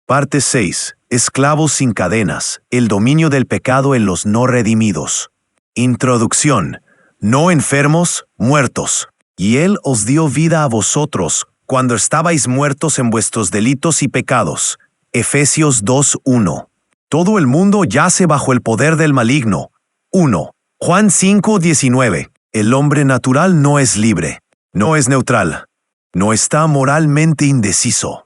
Parte 6. Esclavos sin cadenas. El dominio del pecado en los no redimidos. Introducción. No enfermos, muertos. Y Él os dio vida a vosotros, cuando estabais muertos en vuestros delitos y pecados. Efesios 2:1. Todo el mundo yace bajo el poder del maligno. 1. Juan 5:19. El hombre natural no es libre, no es neutral, no está moralmente indeciso.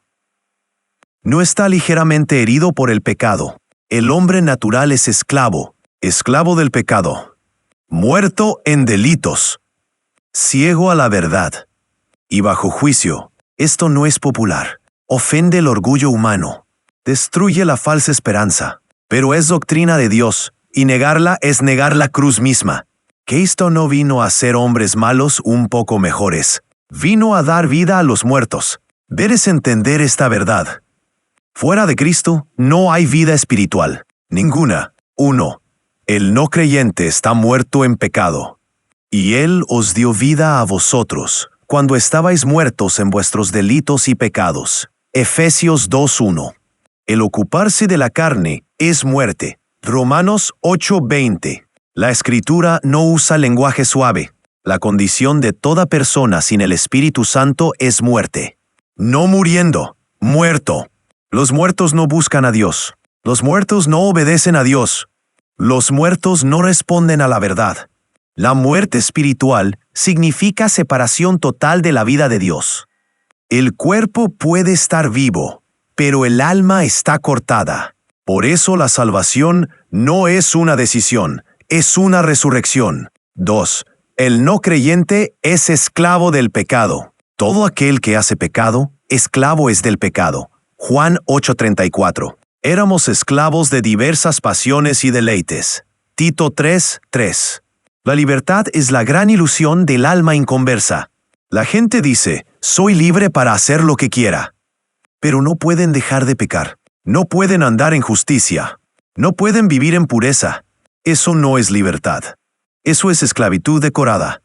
No está ligeramente herido por el pecado. El hombre natural es esclavo, esclavo del pecado, muerto en delitos, ciego a la verdad y bajo juicio. Esto no es popular, ofende el orgullo humano, destruye la falsa esperanza, pero es doctrina de Dios, y negarla es negar la cruz misma. Cristo no vino a hacer hombres malos un poco mejores, vino a dar vida a los muertos. Debes entender esta verdad. Fuera de Cristo no hay vida espiritual, ninguna. 1. El no creyente está muerto en pecado, y Él os dio vida a vosotros, cuando estabais muertos en vuestros delitos y pecados. Efesios 2:1. El ocuparse de la carne es muerte. Romanos 8:20. La Escritura no usa lenguaje suave. La condición de toda persona sin el Espíritu Santo es muerte. No muriendo, muerto. Los muertos no buscan a Dios. Los muertos no obedecen a Dios. Los muertos no responden a la verdad. La muerte espiritual significa separación total de la vida de Dios. El cuerpo puede estar vivo, pero el alma está cortada. Por eso la salvación no es una decisión, es una resurrección. 2. El no creyente es esclavo del pecado. Todo aquel que hace pecado, esclavo es del pecado. Juan 8:34. Éramos esclavos de diversas pasiones y deleites. Tito 3:3. La libertad es la gran ilusión del alma inconversa. La gente dice, soy libre para hacer lo que quiera. Pero no pueden dejar de pecar. No pueden andar en justicia. No pueden vivir en pureza. Eso no es libertad. Eso es esclavitud decorada.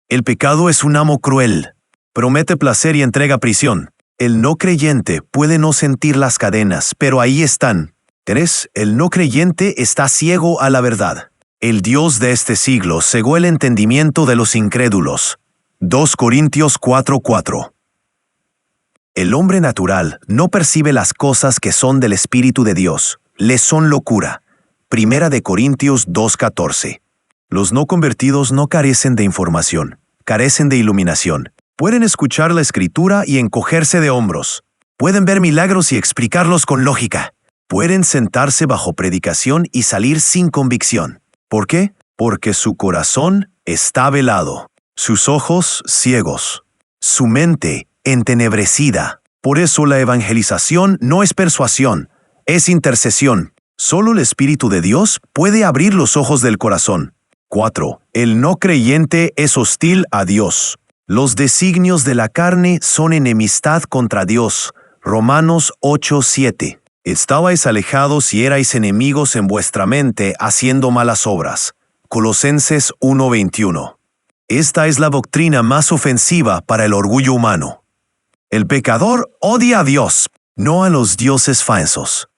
El pecado es un amo cruel. Promete placer y entrega prisión. El no creyente puede no sentir las cadenas, pero ahí están. 3. El no creyente está ciego a la verdad. El Dios de este siglo cegó el entendimiento de los incrédulos. 2 Corintios 4:4. El hombre natural no percibe las cosas que son del Espíritu de Dios. Le son locura. 1 Corintios 2:14. Los no convertidos no carecen de información, carecen de iluminación. Pueden escuchar la Escritura y encogerse de hombros. Pueden ver milagros y explicarlos con lógica. Pueden sentarse bajo predicación y salir sin convicción. ¿Por qué? Porque su corazón está velado, sus ojos ciegos, su mente entenebrecida. Por eso la evangelización no es persuasión, es intercesión. Solo el Espíritu de Dios puede abrir los ojos del corazón. 4. El no creyente es hostil a Dios. Los designios de la carne son enemistad contra Dios. Romanos 8:7. Estabais alejados y erais enemigos en vuestra mente haciendo malas obras. Colosenses 1:21. Esta es la doctrina más ofensiva para el orgullo humano. El pecador odia a Dios, no a los dioses falsos.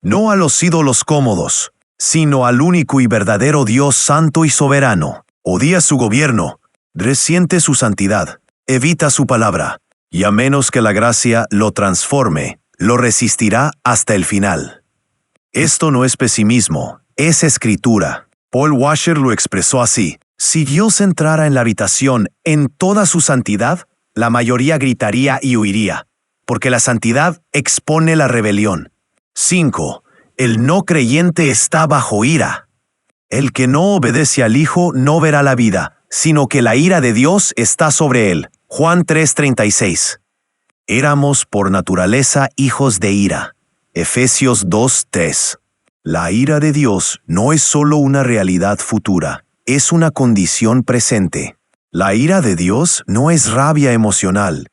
No a los ídolos cómodos, sino al único y verdadero Dios santo y soberano. Odia su gobierno, resiente su santidad, evita su palabra, y a menos que la gracia lo transforme, lo resistirá hasta el final. Esto no es pesimismo, es escritura. Paul Washer lo expresó así: si Dios entrara en la habitación en toda su santidad, la mayoría gritaría y huiría, porque la santidad expone la rebelión. 5. El no creyente está bajo ira. El que no obedece al Hijo no verá la vida, sino que la ira de Dios está sobre él. Juan 3:36. Éramos por naturaleza hijos de ira. Efesios 2:3. La ira de Dios no es solo una realidad futura, es una condición presente. La ira de Dios no es rabia emocional,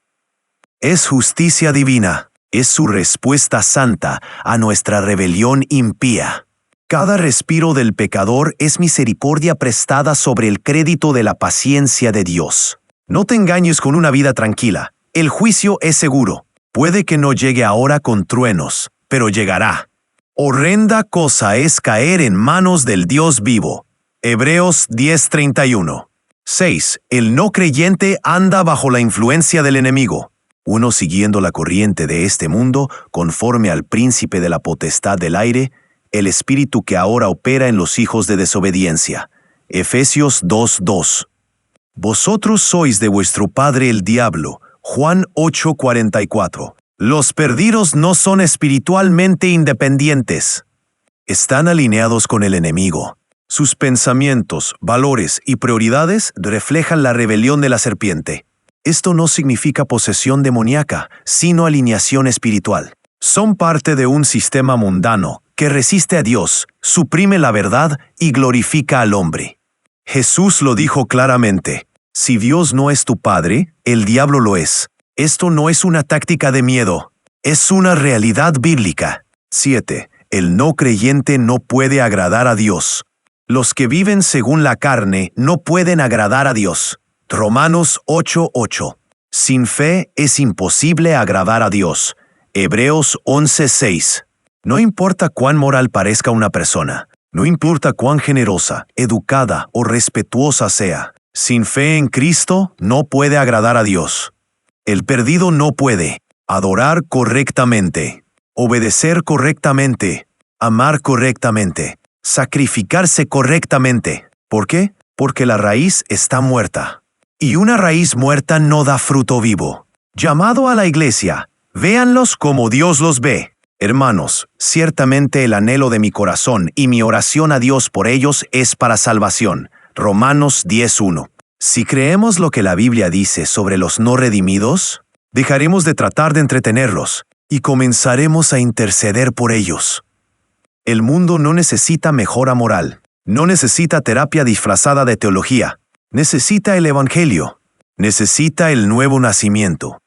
es justicia divina, es su respuesta santa a nuestra rebelión impía. Cada respiro del pecador es misericordia prestada sobre el crédito de la paciencia de Dios. No te engañes con una vida tranquila. El juicio es seguro. Puede que no llegue ahora con truenos, pero llegará. Horrenda cosa es caer en manos del Dios vivo. Hebreos 10:31. 6. El no creyente anda bajo la influencia del enemigo. Uno siguiendo la corriente de este mundo, conforme al príncipe de la potestad del aire, el espíritu que ahora opera en los hijos de desobediencia. Efesios 2:2. Vosotros sois de vuestro padre el diablo. Juan 8:44. Los perdidos no son espiritualmente independientes. Están alineados con el enemigo. Sus pensamientos, valores y prioridades reflejan la rebelión de la serpiente. Esto no significa posesión demoníaca, sino alineación espiritual. Son parte de un sistema mundano que resiste a Dios, suprime la verdad y glorifica al hombre. Jesús lo dijo claramente: si Dios no es tu padre, el diablo lo es. Esto no es una táctica de miedo, es una realidad bíblica. 7. El no creyente no puede agradar a Dios. Los que viven según la carne no pueden agradar a Dios. Romanos 8:8. Sin fe es imposible agradar a Dios. Hebreos 11:6. No importa cuán moral parezca una persona, no importa cuán generosa, educada o respetuosa sea, sin fe en Cristo no puede agradar a Dios. El perdido no puede adorar correctamente, obedecer correctamente, amar correctamente, sacrificarse correctamente. ¿Por qué? Porque la raíz está muerta. Y una raíz muerta no da fruto vivo. Llamado a la iglesia, véanlos como Dios los ve. Hermanos, ciertamente el anhelo de mi corazón y mi oración a Dios por ellos es para salvación. Romanos 10:1. Si creemos lo que la Biblia dice sobre los no redimidos, dejaremos de tratar de entretenerlos y comenzaremos a interceder por ellos. El mundo no necesita mejora moral, no necesita terapia disfrazada de teología, necesita el Evangelio, necesita el nuevo nacimiento.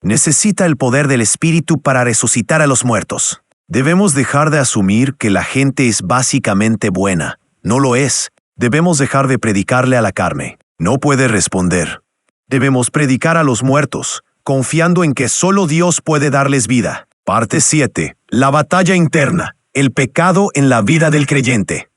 Necesita el poder del Espíritu para resucitar a los muertos. Debemos dejar de asumir que la gente es básicamente buena. No lo es. Debemos dejar de predicarle a la carne. No puede responder. Debemos predicar a los muertos, confiando en que solo Dios puede darles vida. Parte 7. La batalla interna. El pecado en la vida del creyente.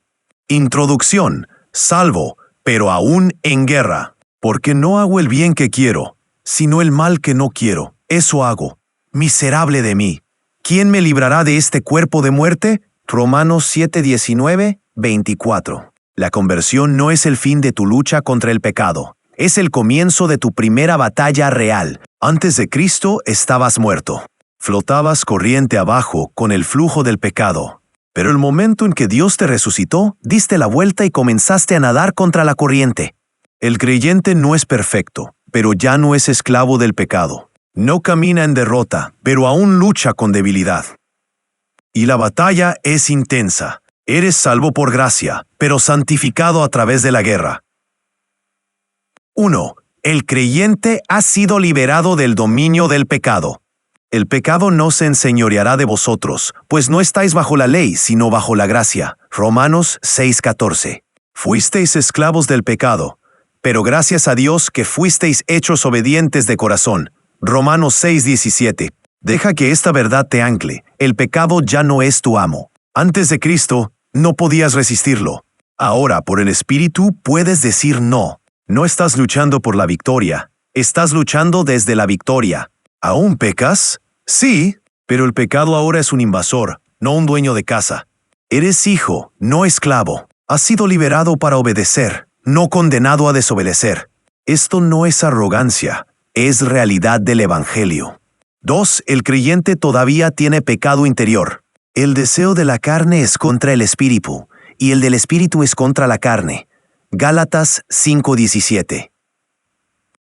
Introducción. Salvo, pero aún en guerra. Porque no hago el bien que quiero, sino el mal que no quiero. Eso hago. Miserable de mí. ¿Quién me librará de este cuerpo de muerte? Romanos 7:19-24. La conversión no es el fin de tu lucha contra el pecado. Es el comienzo de tu primera batalla real. Antes de Cristo estabas muerto. Flotabas corriente abajo con el flujo del pecado. Pero el momento en que Dios te resucitó, diste la vuelta y comenzaste a nadar contra la corriente. El creyente no es perfecto, pero ya no es esclavo del pecado. No camina en derrota, pero aún lucha con debilidad. Y la batalla es intensa. Eres salvo por gracia, pero santificado a través de la guerra. 1. El creyente ha sido liberado del dominio del pecado. El pecado no se enseñoreará de vosotros, pues no estáis bajo la ley, sino bajo la gracia. Romanos 6:14. Fuisteis esclavos del pecado, pero gracias a Dios que fuisteis hechos obedientes de corazón. Romanos 6:17. Deja que esta verdad te ancle. El pecado ya no es tu amo. Antes de Cristo, no podías resistirlo. Ahora, por el Espíritu, puedes decir no. No estás luchando por la victoria. Estás luchando desde la victoria. ¿Aún pecas? Sí, pero el pecado ahora es un invasor, no un dueño de casa. Eres hijo, no esclavo. Has sido liberado para obedecer, no condenado a desobedecer. Esto no es arrogancia. Es realidad del Evangelio. 2. El creyente todavía tiene pecado interior. El deseo de la carne es contra el Espíritu, y el del Espíritu es contra la carne. Gálatas 5:17.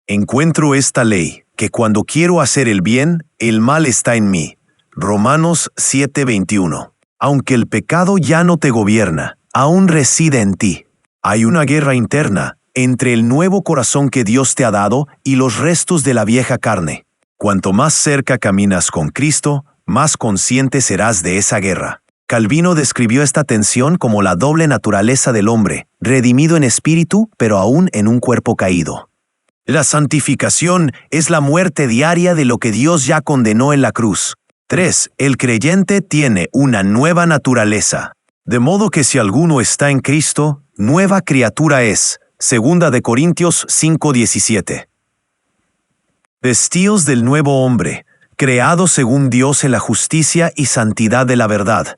Encuentro esta ley, que cuando quiero hacer el bien, el mal está en mí. Romanos 7:21. Aunque el pecado ya no te gobierna, aún reside en ti. Hay una guerra interna entre el nuevo corazón que Dios te ha dado y los restos de la vieja carne. Cuanto más cerca caminas con Cristo, más consciente serás de esa guerra. Calvino describió esta tensión como la doble naturaleza del hombre, redimido en espíritu, pero aún en un cuerpo caído. La santificación es la muerte diaria de lo que Dios ya condenó en la cruz. 3. El creyente tiene una nueva naturaleza. De modo que si alguno está en Cristo, nueva criatura es. 2 de Corintios 5:17. Vestíos del nuevo hombre, creado según Dios en la justicia y santidad de la verdad.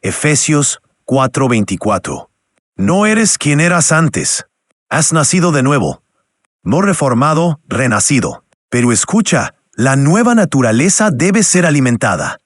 Efesios 4:24. No eres quien eras antes. Has nacido de nuevo. No reformado, renacido. Pero escucha, la nueva naturaleza debe ser alimentada.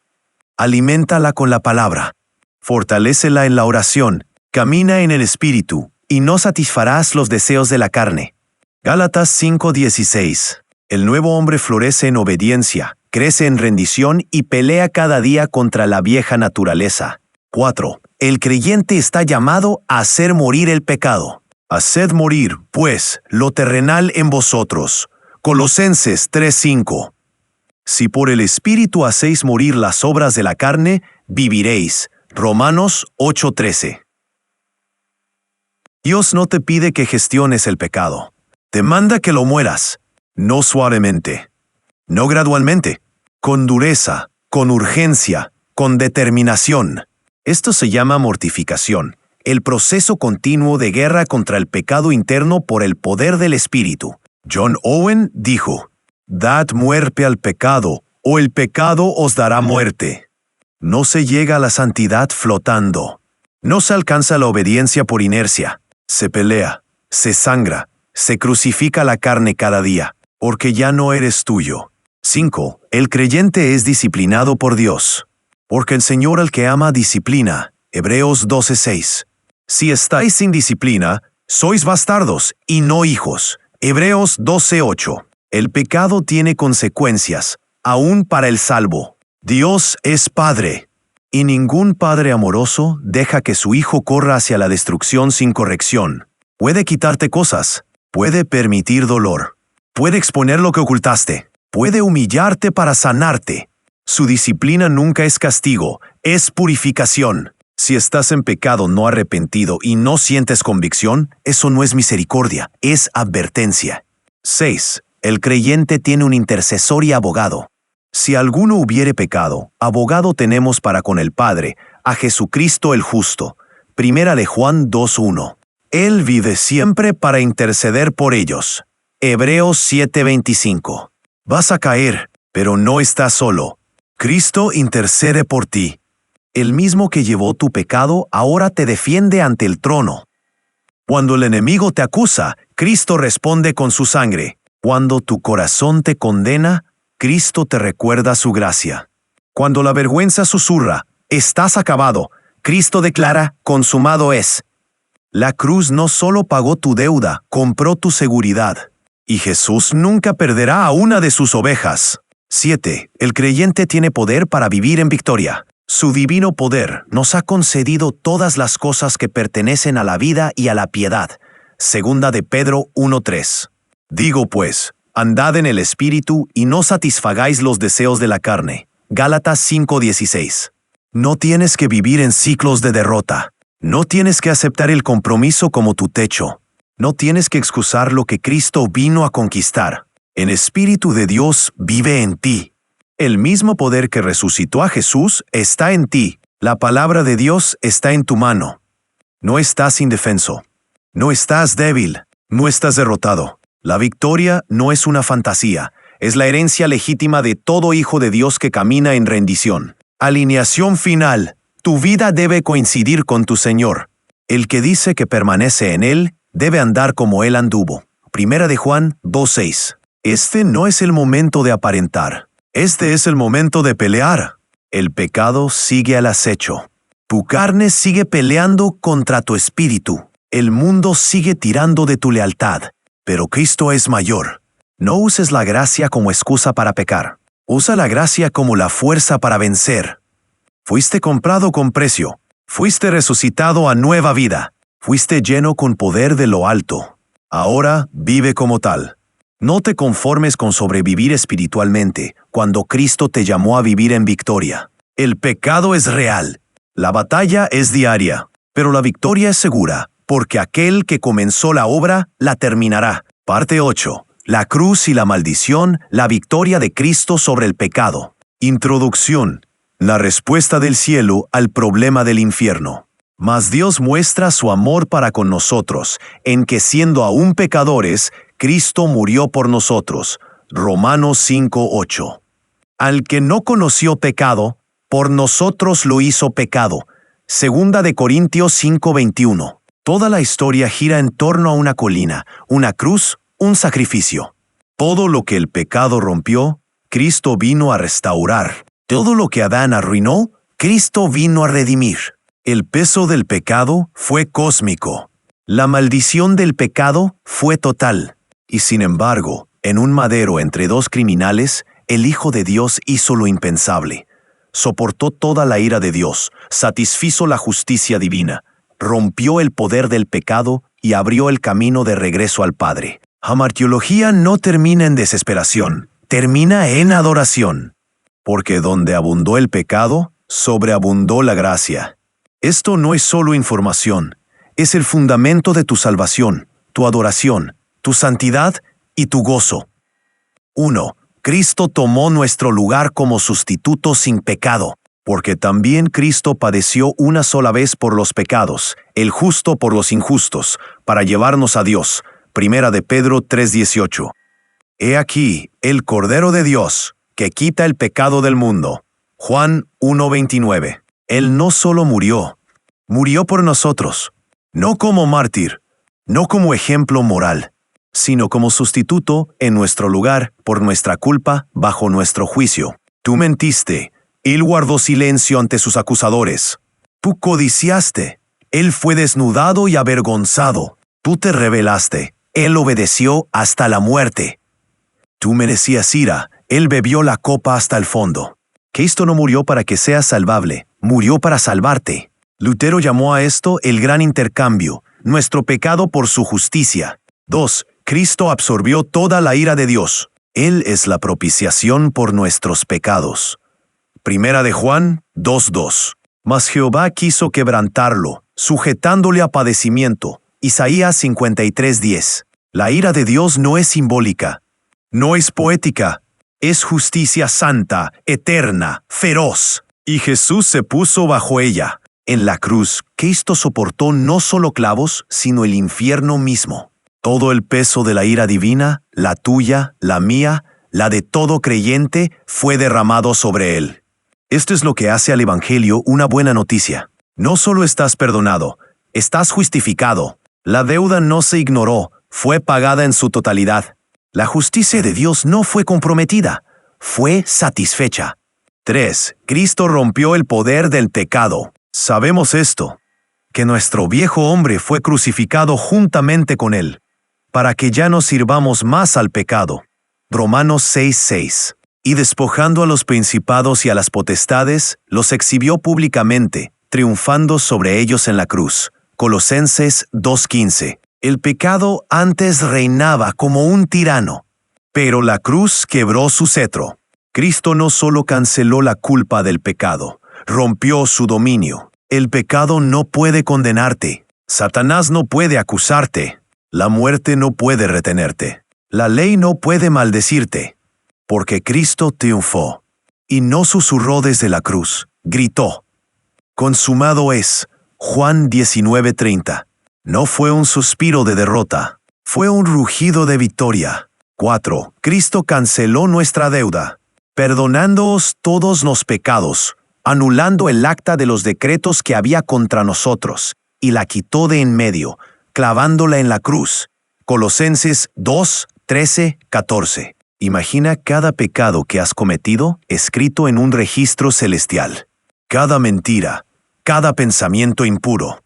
Aliméntala con la palabra. Fortalécela en la oración. Camina en el Espíritu, y no satisfarás los deseos de la carne. Gálatas 5:16. El nuevo hombre florece en obediencia, crece en rendición y pelea cada día contra la vieja naturaleza. 4. El creyente está llamado a hacer morir el pecado. Haced morir, pues, lo terrenal en vosotros. Colosenses 3:5. Si por el Espíritu hacéis morir las obras de la carne, viviréis. Romanos 8:13. Dios no te pide que gestiones el pecado. Te manda que lo mueras. No suavemente, no gradualmente, con dureza, con urgencia, con determinación. Esto se llama mortificación, el proceso continuo de guerra contra el pecado interno por el poder del Espíritu. John Owen dijo, «Dad muerte al pecado, o el pecado os dará muerte». No se llega a la santidad flotando. No se alcanza la obediencia por inercia. Se pelea, se sangra, se crucifica la carne cada día. Porque ya no eres tuyo. 5. El creyente es disciplinado por Dios. Porque el Señor al que ama disciplina. Hebreos 12:6. Si estáis sin disciplina, sois bastardos y no hijos. Hebreos 12:8. El pecado tiene consecuencias, aún para el salvo. Dios es Padre. Y ningún padre amoroso deja que su hijo corra hacia la destrucción sin corrección. Puede quitarte cosas. Puede permitir dolor. Puede exponer lo que ocultaste. Puede humillarte para sanarte. Su disciplina nunca es castigo, es purificación. Si estás en pecado no arrepentido y no sientes convicción, eso no es misericordia, es advertencia. 6. El creyente tiene un intercesor y abogado. Si alguno hubiere pecado, abogado tenemos para con el Padre, a Jesucristo el justo. 1 de Juan 2:1. Él vive siempre para interceder por ellos. Hebreos 7:25. Vas a caer, pero no estás solo. Cristo intercede por ti. El mismo que llevó tu pecado ahora te defiende ante el trono. Cuando el enemigo te acusa, Cristo responde con su sangre. Cuando tu corazón te condena, Cristo te recuerda su gracia. Cuando la vergüenza susurra, estás acabado, Cristo declara, consumado es. La cruz no solo pagó tu deuda, compró tu seguridad. Y Jesús nunca perderá a una de sus ovejas. 7. El creyente tiene poder para vivir en victoria. Su divino poder nos ha concedido todas las cosas que pertenecen a la vida y a la piedad. 2 de Pedro 1:3. Digo pues, andad en el Espíritu y no satisfagáis los deseos de la carne. Gálatas 5:16. No tienes que vivir en ciclos de derrota. No tienes que aceptar el compromiso como tu techo. No tienes que excusar lo que Cristo vino a conquistar. El Espíritu de Dios vive en ti. El mismo poder que resucitó a Jesús está en ti. La palabra de Dios está en tu mano. No estás indefenso. No estás débil. No estás derrotado. La victoria no es una fantasía. Es la herencia legítima de todo hijo de Dios que camina en rendición. Alineación final. Tu vida debe coincidir con tu Señor. El que dice que permanece en Él, debe andar como Él anduvo. 1 de Juan 2:6. Este no es el momento de aparentar. Este es el momento de pelear. El pecado sigue al acecho. Tu carne sigue peleando contra tu espíritu. El mundo sigue tirando de tu lealtad. Pero Cristo es mayor. No uses la gracia como excusa para pecar. Usa la gracia como la fuerza para vencer. Fuiste comprado con precio. Fuiste resucitado a nueva vida. Fuiste lleno con poder de lo alto. Ahora vive como tal. No te conformes con sobrevivir espiritualmente cuando Cristo te llamó a vivir en victoria. El pecado es real. La batalla es diaria. Pero la victoria es segura, porque aquel que comenzó la obra la terminará. Parte 8. La cruz y la maldición, la victoria de Cristo sobre el pecado. Introducción. La respuesta del cielo al problema del infierno. Mas Dios muestra su amor para con nosotros, en que siendo aún pecadores, Cristo murió por nosotros. Romanos 5:8. Al que no conoció pecado, por nosotros lo hizo pecado. Segunda de Corintios 5:21. Toda la historia gira en torno a una colina, una cruz, un sacrificio. Todo lo que el pecado rompió, Cristo vino a restaurar. Todo lo que Adán arruinó, Cristo vino a redimir. El peso del pecado fue cósmico. La maldición del pecado fue total. Y sin embargo, en un madero entre dos criminales, el Hijo de Dios hizo lo impensable. Soportó toda la ira de Dios, satisfizo la justicia divina, rompió el poder del pecado y abrió el camino de regreso al Padre. La martirología no termina en desesperación, termina en adoración. Porque donde abundó el pecado, sobreabundó la gracia. Esto no es solo información, es el fundamento de tu salvación, tu adoración, tu santidad y tu gozo. 1. Cristo tomó nuestro lugar como sustituto sin pecado, porque también Cristo padeció una sola vez por los pecados, el justo por los injustos, para llevarnos a Dios. Primera de Pedro 3:18. He aquí el Cordero de Dios, que quita el pecado del mundo. Juan 1:29. Él no solo murió por nosotros, no como mártir, no como ejemplo moral, sino como sustituto en nuestro lugar por nuestra culpa bajo nuestro juicio. Tú mentiste, Él guardó silencio ante sus acusadores. Tú codiciaste, Él fue desnudado y avergonzado. Tú te rebelaste, Él obedeció hasta la muerte. Tú merecías ira, Él bebió la copa hasta el fondo. Cristo no murió para que seas salvable, murió para salvarte. Lutero llamó a esto el gran intercambio, nuestro pecado por su justicia. 2. Cristo absorbió toda la ira de Dios. Él es la propiciación por nuestros pecados. Primera de Juan 2:2. Mas Jehová quiso quebrantarlo, sujetándole a padecimiento. Isaías 53:10. La ira de Dios no es simbólica, no es poética, es justicia santa, eterna, feroz. Y Jesús se puso bajo ella. En la cruz, Cristo soportó no solo clavos, sino el infierno mismo. Todo el peso de la ira divina, la tuya, la mía, la de todo creyente, fue derramado sobre él. Esto es lo que hace al Evangelio una buena noticia. No solo estás perdonado, estás justificado. La deuda no se ignoró, fue pagada en su totalidad. La justicia de Dios no fue comprometida, fue satisfecha. 3. Cristo rompió el poder del pecado. Sabemos esto, que nuestro viejo hombre fue crucificado juntamente con él, para que ya no sirvamos más al pecado. Romanos 6:6. Y despojando a los principados y a las potestades, los exhibió públicamente, triunfando sobre ellos en la cruz. Colosenses 2:15. El pecado antes reinaba como un tirano, pero la cruz quebró su cetro. Cristo no solo canceló la culpa del pecado, rompió su dominio. El pecado no puede condenarte. Satanás no puede acusarte. La muerte no puede retenerte. La ley no puede maldecirte. Porque Cristo triunfó. Y no susurró desde la cruz, gritó. Consumado es. Juan 19:30. No fue un suspiro de derrota. Fue un rugido de victoria. 4. Cristo canceló nuestra deuda, perdonándoos todos los pecados, anulando el acta de los decretos que había contra nosotros, y la quitó de en medio, clavándola en la cruz. Colosenses 2:13-14. Imagina cada pecado que has cometido escrito en un registro celestial. Cada mentira, cada pensamiento impuro,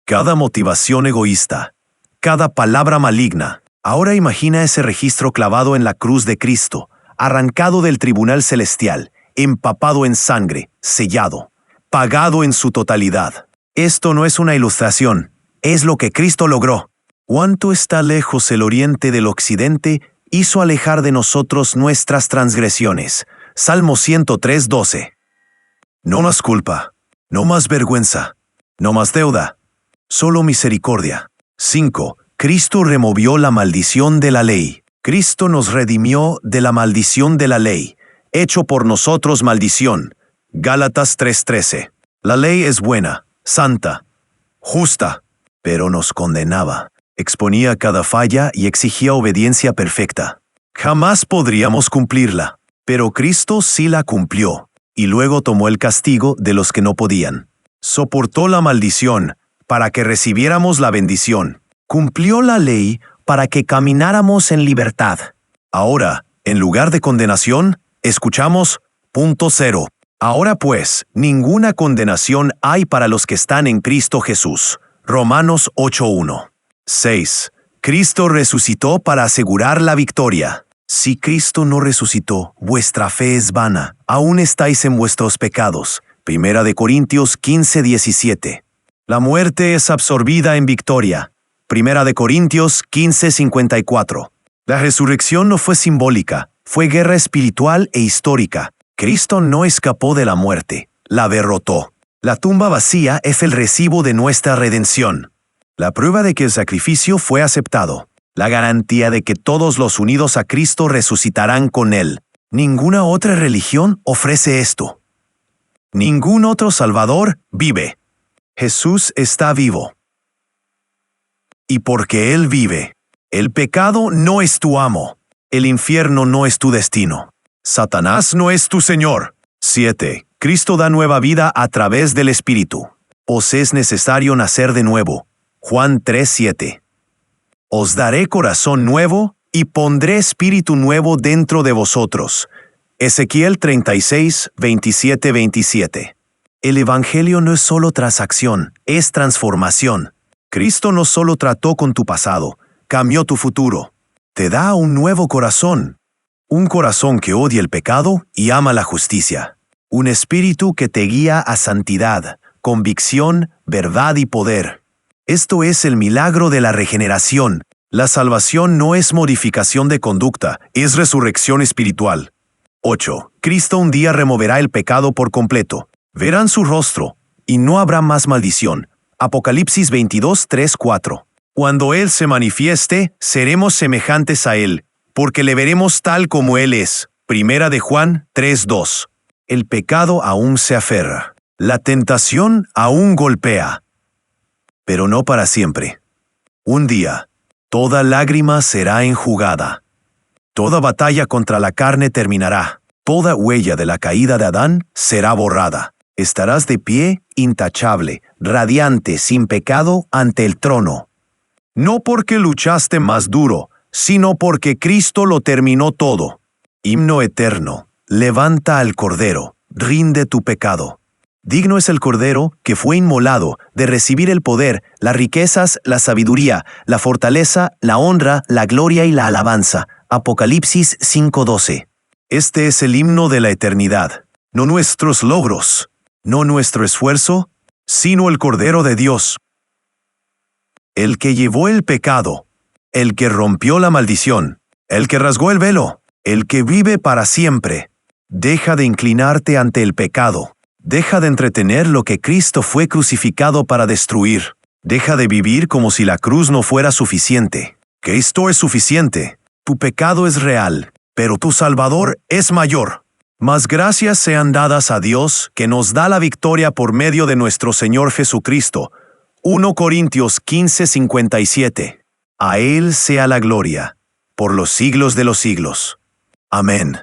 cada motivación egoísta, cada palabra maligna. Ahora imagina ese registro clavado en la cruz de Cristo, arrancado del tribunal celestial, empapado en sangre, sellado, pagado en su totalidad. Esto no es una ilustración, es lo que Cristo logró. Cuánto está lejos el oriente del occidente, hizo alejar de nosotros nuestras transgresiones. Salmo 103:12. No más culpa, no más vergüenza, no más deuda, solo misericordia. 5. Cristo removió la maldición de la ley. Cristo nos redimió de la maldición de la ley, hecho por nosotros maldición. Gálatas 3:13. La ley es buena, santa, justa, pero nos condenaba. Exponía cada falla y exigía obediencia perfecta. Jamás podríamos cumplirla, pero Cristo sí la cumplió, y luego tomó el castigo de los que no podían. Soportó la maldición para que recibiéramos la bendición. Cumplió la ley para que camináramos en libertad. Ahora, en lugar de condenación, escuchamos punto 0. Ahora pues, ninguna condenación hay para los que están en Cristo Jesús. Romanos 8:1. 6. Cristo resucitó para asegurar la victoria. Si Cristo no resucitó, vuestra fe es vana. Aún estáis en vuestros pecados. 1 Corintios 15:17. La muerte es absorbida en victoria. 1 Corintios 15:54. La resurrección no fue simbólica, fue guerra espiritual e histórica. Cristo no escapó de la muerte, la derrotó. La tumba vacía es el recibo de nuestra redención. La prueba de que el sacrificio fue aceptado. La garantía de que todos los unidos a Cristo resucitarán con Él. Ninguna otra religión ofrece esto. Ningún otro Salvador vive. Jesús está vivo. Y porque Él vive, el pecado no es tu amo. El infierno no es tu destino. Satanás no es tu Señor. 7. Cristo da nueva vida a través del Espíritu. Os es necesario nacer de nuevo. Juan 3:7. Os daré corazón nuevo y pondré espíritu nuevo dentro de vosotros. Ezequiel 36, 27-27. El Evangelio no es solo transacción, es transformación. Cristo no solo trató con tu pasado, cambió tu futuro. Te da un nuevo corazón. Un corazón que odia el pecado y ama la justicia. Un espíritu que te guía a santidad, convicción, verdad y poder. Esto es el milagro de la regeneración. La salvación no es modificación de conducta, es resurrección espiritual. 8. Cristo un día removerá el pecado por completo. Verán su rostro, y no habrá más maldición. Apocalipsis 22, 3, 4. Cuando Él se manifieste, seremos semejantes a Él, porque le veremos tal como Él es. 1 de Juan 3, 2. El pecado aún se aferra. La tentación aún golpea. Pero no para siempre. Un día, toda lágrima será enjugada. Toda batalla contra la carne terminará. Toda huella de la caída de Adán será borrada. Estarás de pie, intachable, radiante, sin pecado, ante el trono. No porque luchaste más duro, sino porque Cristo lo terminó todo. Himno eterno. Levanta al Cordero, rinde tu pecado. Digno es el Cordero que fue inmolado de recibir el poder, las riquezas, la sabiduría, la fortaleza, la honra, la gloria y la alabanza. Apocalipsis 5:12. Este es el himno de la eternidad, no nuestros logros, no nuestro esfuerzo, sino el Cordero de Dios. El que llevó el pecado, el que rompió la maldición, el que rasgó el velo, el que vive para siempre. Deja de inclinarte ante el pecado. Deja de entretener lo que Cristo fue crucificado para destruir. Deja de vivir como si la cruz no fuera suficiente. Cristo es suficiente. Tu pecado es real, pero tu Salvador es mayor. Mas gracias sean dadas a Dios, que nos da la victoria por medio de nuestro Señor Jesucristo. 1 Corintios 15:57. A Él sea la gloria, por los siglos de los siglos. Amén.